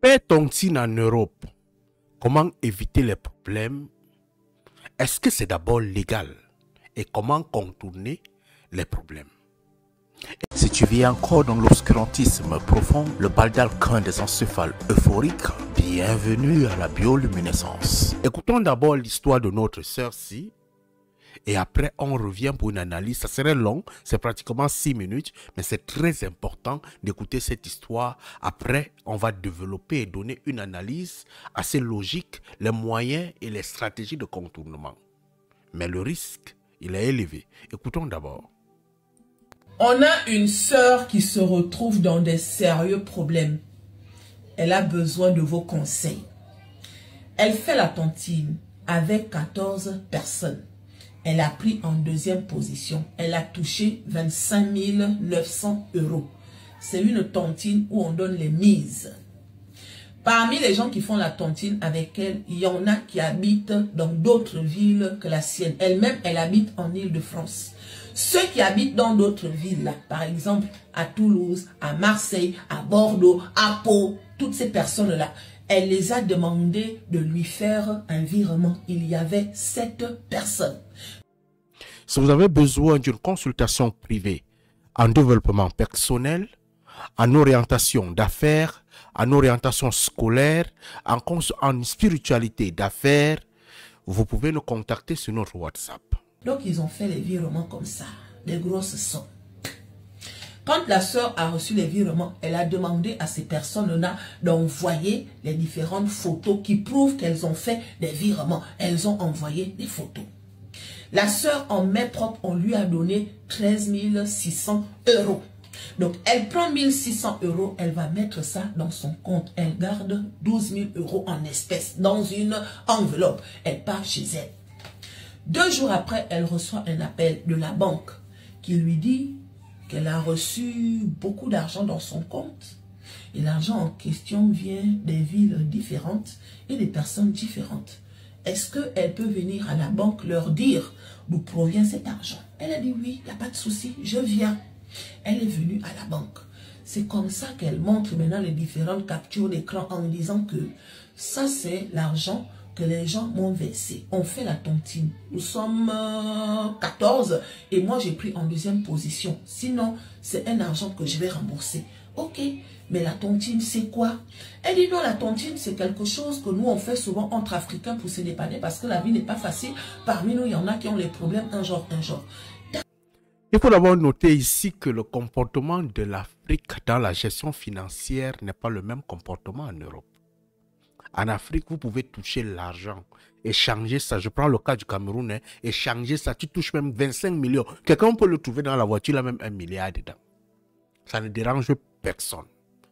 Faire tontine en Europe, comment éviter les problèmes? Est-ce que c'est d'abord légal? Et comment contourner les problèmes? Si tu vis encore dans l'obscurantisme profond, le bal d'alcun des encéphales euphoriques, bienvenue à la bioluminescence. Écoutons d'abord l'histoire de notre sœur-ci. Et après, on revient pour une analyse. Ça serait long, c'est pratiquement 6 minutes, mais c'est très important d'écouter cette histoire. Après, on va développer et donner une analyse assez logique, les moyens et les stratégies de contournement. Mais le risque, il est élevé. Écoutons d'abord. On a une sœur qui se retrouve dans des sérieux problèmes. Elle a besoin de vos conseils. Elle fait la tontine avec 14 personnes. Elle a pris en deuxième position. Elle a touché 25 900 €. C'est une tontine où on donne les mises. Parmi les gens qui font la tontine avec elle, il y en a qui habitent dans d'autres villes que la sienne. Elle-même, elle habite en Île-de-France. Ceux qui habitent dans d'autres villes, là, par exemple à Toulouse, à Marseille, à Bordeaux, à Pau, toutes ces personnes-là, elle les a demandé de lui faire un virement. Il y avait 7 personnes. Si vous avez besoin d'une consultation privée en développement personnel, en orientation d'affaires, en orientation scolaire, en spiritualité d'affaires, vous pouvez nous contacter sur notre WhatsApp. Donc, ils ont fait les virements comme ça, des grosses sommes. Quand la sœur a reçu les virements, elle a demandé à ces personnes-là d'envoyer les différentes photos qui prouvent qu'elles ont fait des virements. Elles ont envoyé des photos. La sœur, en main propre, on lui a donné 13 600 €. Donc, elle prend 1 600 €, elle va mettre ça dans son compte. Elle garde 12 000 € en espèces dans une enveloppe. Elle part chez elle. 2 jours après, elle reçoit un appel de la banque qui lui dit qu'elle a reçu beaucoup d'argent dans son compte. Et l'argent en question vient des villes différentes et des personnes différentes. Est-ce qu'elle peut venir à la banque leur dire d'où provient cet argent? Elle a dit oui, il n'y a pas de souci, je viens. Elle est venue à la banque. C'est comme ça qu'elle montre maintenant les différentes captures d'écran en disant que ça c'est l'argent que les gens m'ont versé. On fait la tontine. Nous sommes 14 et moi j'ai pris en deuxième position. Sinon, c'est un argent que je vais rembourser. Ok, mais la tontine c'est quoi? Elle dit non, la tontine c'est quelque chose que nous on fait souvent entre Africains pour se dépanner parce que la vie n'est pas facile. Parmi nous, il y en a qui ont les problèmes un genre. Il faut d'abord noter ici que le comportement de l'Afrique dans la gestion financière n'est pas le même comportement en Europe. En Afrique, vous pouvez toucher l'argent, échanger ça. Je prends le cas du Cameroun, hein, échanger ça. Tu touches même 25 millions. Quelqu'un peut le trouver dans la voiture, il a même 1 milliard dedans. Ça ne dérange personne.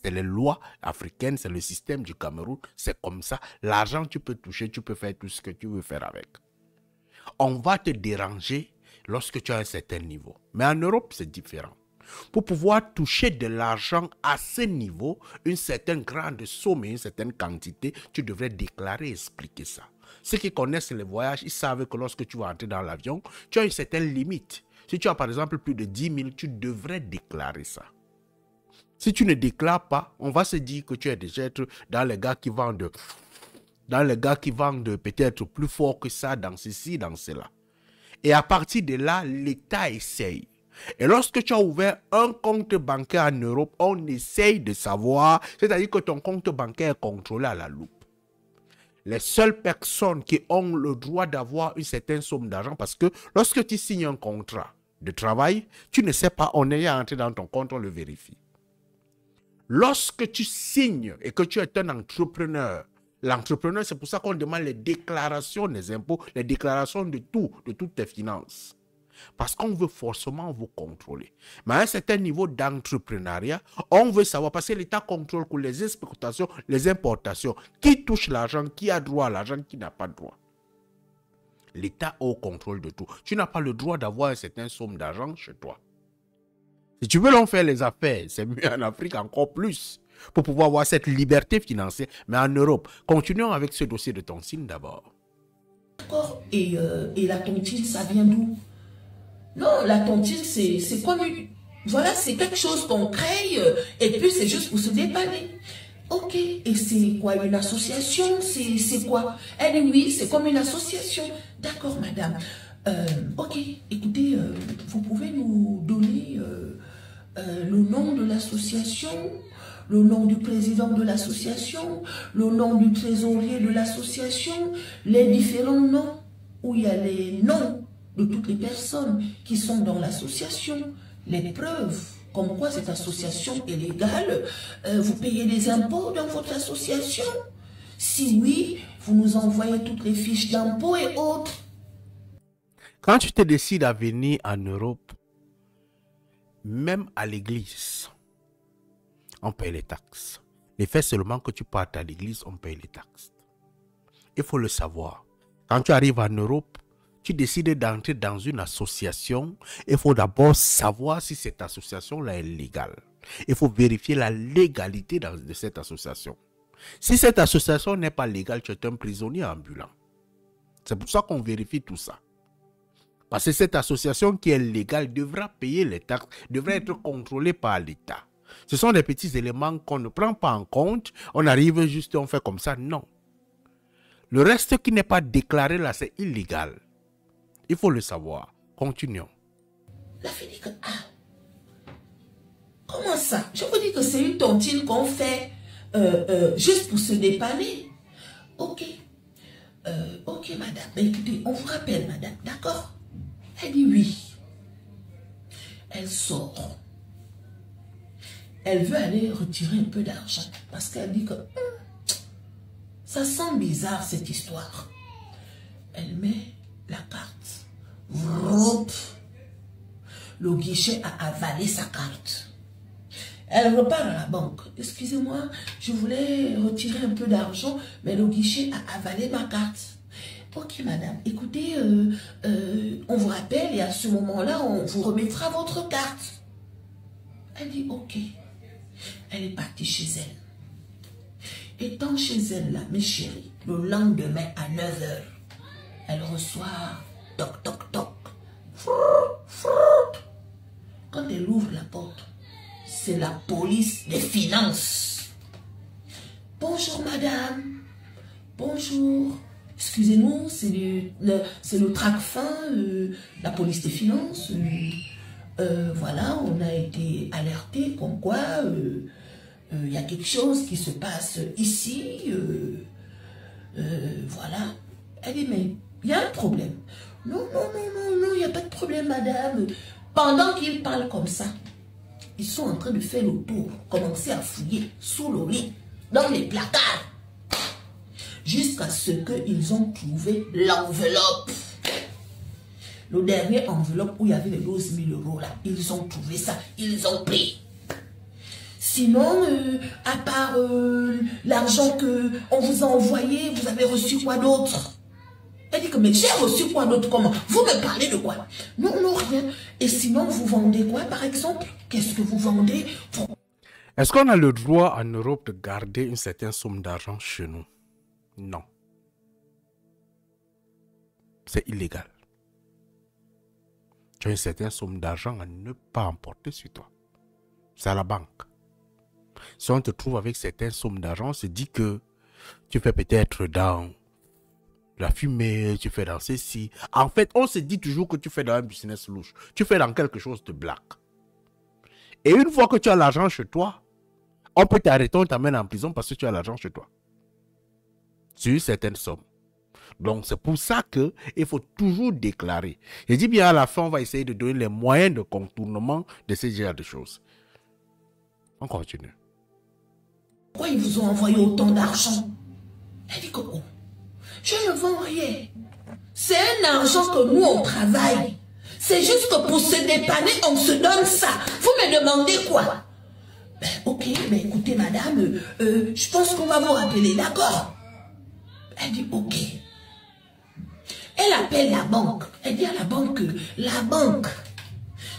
C'est les lois africaines, c'est le système du Cameroun. C'est comme ça. L'argent, tu peux toucher, tu peux faire tout ce que tu veux faire avec. On va te déranger lorsque tu as un certain niveau. Mais en Europe, c'est différent. Pour pouvoir toucher de l'argent à ce niveau, une certaine grande somme et une certaine quantité, tu devrais déclarer et expliquer ça. Ceux qui connaissent les voyages, ils savent que lorsque tu vas entrer dans l'avion, tu as une certaine limite. Si tu as par exemple plus de 10 000, tu devrais déclarer ça. Si tu ne déclares pas, on va se dire que tu es déjà dans les gars qui vendent, peut-être plus fort que ça, dans ceci, dans cela. Et à partir de là, l'État essaye. Et lorsque tu as ouvert un compte bancaire en Europe, on essaye de savoir, c'est-à-dire que ton compte bancaire est contrôlé à la loupe. Les seules personnes qui ont le droit d'avoir une certaine somme d'argent, parce que lorsque tu signes un contrat de travail, tu ne sais pas, on est entré dans ton compte, on le vérifie. Lorsque tu signes et que tu es un entrepreneur, l'entrepreneur, c'est pour ça qu'on demande les déclarations des impôts, les déclarations de tout, de toutes tes finances. Parce qu'on veut forcément vous contrôler. Mais à un certain niveau d'entrepreneuriat, on veut savoir, parce que l'État contrôle pour les exportations, les importations, qui touche l'argent, qui a droit à l'argent, qui n'a pas droit. L'État a au contrôle de tout. Tu n'as pas le droit d'avoir une certaine somme d'argent chez toi. Si tu veux l'en faire les affaires, c'est mieux en Afrique encore plus, pour pouvoir avoir cette liberté financière. Mais en Europe, continuons avec ce dossier de tontine d'abord. Et la tontine, ça vient d'où? Non, la tontine, c'est comme une... Voilà, c'est quelque chose qu'on crée et puis c'est juste pour se dépanner. Ok, et c'est quoi une association? C'est quoi? Elle dit oui, c'est comme une association. D'accord, madame. Ok, écoutez, vous pouvez nous donner le nom de l'association, le nom du président de l'association, le nom du trésorier de l'association, les différents noms, où il y a les noms de toutes les personnes qui sont dans l'association, les preuves, comme quoi cette association est légale, vous payez des impôts dans votre association? Si oui, vous nous envoyez toutes les fiches d'impôts et autres. Quand tu te décides à venir en Europe, même à l'église, on paye les taxes. Le fait seulement que tu partes à l'église, on paye les taxes. Il faut le savoir. Quand tu arrives en Europe, tu décides d'entrer dans une association, il faut d'abord savoir si cette association-là est légale. Il faut vérifier la légalité de cette association. Si cette association n'est pas légale, tu es un prisonnier ambulant. C'est pour ça qu'on vérifie tout ça. Parce que cette association qui est légale devra payer les taxes, devra être contrôlée par l'État. Ce sont des petits éléments qu'on ne prend pas en compte. On arrive juste, on fait comme ça. Non. Le reste qui n'est pas déclaré là, c'est illégal. Il faut le savoir. Continuons. La fille dit que, comment ça? Je vous dis que c'est une tontine qu'on fait juste pour se dépanner. Ok. Ok, madame. Ben, écoutez, on vous rappelle, madame. D'accord? Elle dit oui. Elle sort. Elle veut aller retirer un peu d'argent. Parce qu'elle dit que ça sent bizarre cette histoire. Elle met la carte. Le guichet a avalé sa carte. Elle repart à la banque. Excusez-moi, je voulais retirer un peu d'argent, mais le guichet a avalé ma carte. Ok, madame, écoutez, on vous rappelle et à ce moment-là, on vous remettra votre carte. Elle dit ok. Elle est partie chez elle. Étant chez elle, là, mes chéris, le lendemain à 9 h, elle reçoit toc, toc, toc. Quand elle ouvre la porte, c'est la police des finances. Bonjour, madame. Bonjour. Excusez-nous, c'est le Tracfin, la police des finances. Voilà, on a été alerté comme quoi il y a quelque chose qui se passe ici. Voilà. Elle dit, mais il y a un problème. Non, il n'y a pas de problème, madame. Pendant qu'ils parlent comme ça, ils sont en train de faire le tour, commencer à fouiller sous le lit, dans les placards, jusqu'à ce qu'ils ont trouvé l'enveloppe. Le dernier enveloppe où il y avait les 12 000 € là, ils ont trouvé ça, ils ont pris. Sinon, à part l'argent qu'on vous a envoyé, vous avez reçu quoi d'autre? Elle dit que, mais j'ai reçu quoi d'autre? Comment? Vous me parlez de quoi? Non, rien. Et sinon, vous vendez quoi, par exemple? Qu'est-ce que vous vendez? Est-ce qu'on a le droit en Europe de garder une certaine somme d'argent chez nous? Non. C'est illégal. Tu as une certaine somme d'argent à ne pas emporter sur toi. C'est à la banque. Si on te trouve avec certaines sommes d'argent, on se dit que tu fais peut-être dans la fumée, tu fais dans ceci. En fait, on se dit toujours que tu fais dans un business louche. Tu fais dans quelque chose de black. Et une fois que tu as l'argent chez toi, on peut t'arrêter, on t'amène en prison parce que tu as l'argent chez toi. Sur une certaine somme. Donc, c'est pour ça qu'il faut toujours déclarer. Je dis bien à la fin, on va essayer de donner les moyens de contournement de ces genres de choses. On continue. Pourquoi ils vous ont envoyé autant d'argent? Elle dit que je ne vends rien. C'est un argent que nous, on travaille. C'est juste que pour se dépanner, on se donne ça. Vous me demandez quoi? Ben, ok, mais écoutez, madame, je pense qu'on va vous rappeler, d'accord? Elle dit ok. Elle appelle la banque. Elle dit à la banque,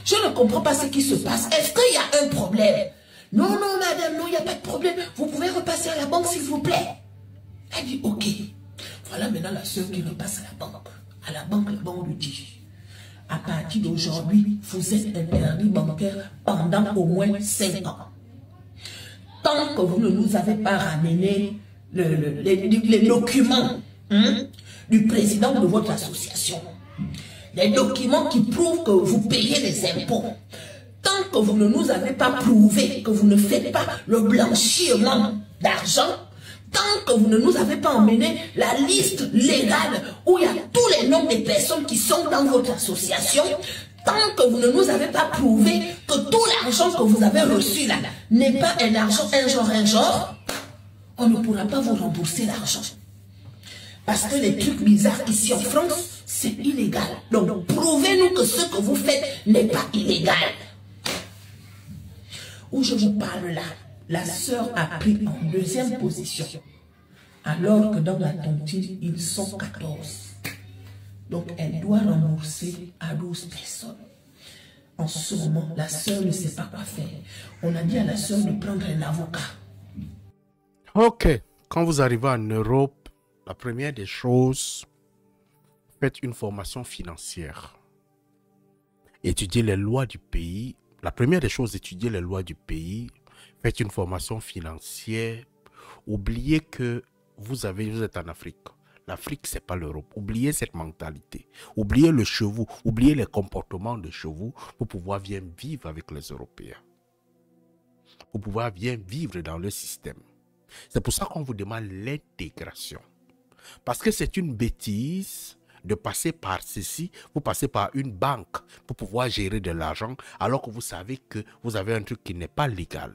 je ne comprends pas ce qui se passe. Est-ce qu'il y a un problème? Non, madame, non, il n'y a pas de problème. Vous pouvez repasser à la banque, s'il vous plaît. Elle dit ok. Voilà maintenant la soeur qui repasse à la banque. À la banque lui dit, à partir d'aujourd'hui, vous êtes interdit bancaire pendant au moins 5 ans. tant que vous ne nous avez pas ramené les documents du président de votre association, les documents qui prouvent que vous payez les impôts, tant que vous ne nous avez pas prouvé que vous ne faites pas le blanchiment d'argent, tant que vous ne nous avez pas emmené la liste légale où il y a tous les noms des personnes qui sont dans votre association, tant que vous ne nous avez pas prouvé que tout l'argent que vous avez reçu là n'est pas un argent, un genre, on ne pourra pas vous rembourser l'argent. Parce que les trucs bizarres ici en France, c'est illégal. Donc, prouvez-nous que ce que vous faites n'est pas illégal. Où je vous parle là, la sœur a pris en deuxième position. Alors que dans la tontine, ils sont 14. Donc, elle doit rembourser à 12 personnes. En ce moment, la sœur ne sait pas quoi faire. On a dit à la sœur de prendre un avocat. Ok. Quand vous arrivez en Europe, la première des choses, faites une formation financière. Étudiez les lois du pays. La première des choses, étudiez les lois du pays. Faites une formation financière. Oubliez que vous êtes en Afrique. L'Afrique, ce n'est pas l'Europe. Oubliez cette mentalité. Oubliez le chevaux. Oubliez les comportements de chevaux pour pouvoir bien vivre avec les Européens. Pour pouvoir bien vivre dans le système. C'est pour ça qu'on vous demande l'intégration. Parce que c'est une bêtise de passer par ceci, vous passez par une banque pour pouvoir gérer de l'argent alors que vous savez que vous avez un truc qui n'est pas légal.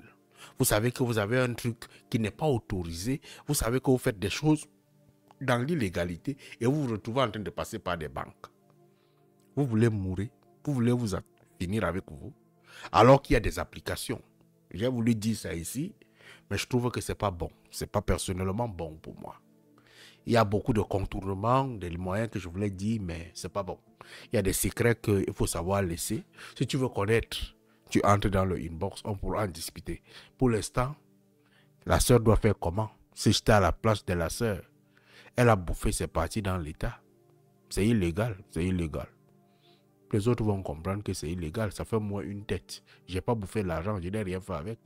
Vous savez que vous avez un truc qui n'est pas autorisé. Vous savez que vous faites des choses dans l'illégalité et vous vous retrouvez en train de passer par des banques. Vous voulez mourir, vous voulez vous finir avec vous, alors qu'il y a des applications. J'ai voulu dire ça ici, mais je trouve que ce n'est pas bon. Ce n'est pas personnellement bon pour moi. Il y a beaucoup de contournements, des moyens que je voulais dire, mais ce n'est pas bon. Il y a des secrets qu'il faut savoir laisser. Si tu veux connaître, tu entres dans le inbox, on pourra en discuter. Pour l'instant, la sœur doit faire comment? Si j'étais à la place de la sœur, elle a bouffé ses parties dans l'État. C'est illégal, c'est illégal. Les autres vont comprendre que c'est illégal. Ça fait moi une tête. Je n'ai pas bouffé l'argent, je n'ai rien fait avec.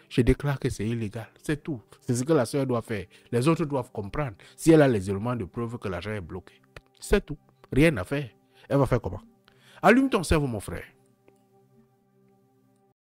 Je déclare que c'est illégal. C'est tout. C'est ce que la sœur doit faire. Les autres doivent comprendre. Si elle a les éléments de preuve que l'argent est bloqué. C'est tout. Rien à faire. Elle va faire comment? Allume ton cerveau, mon frère.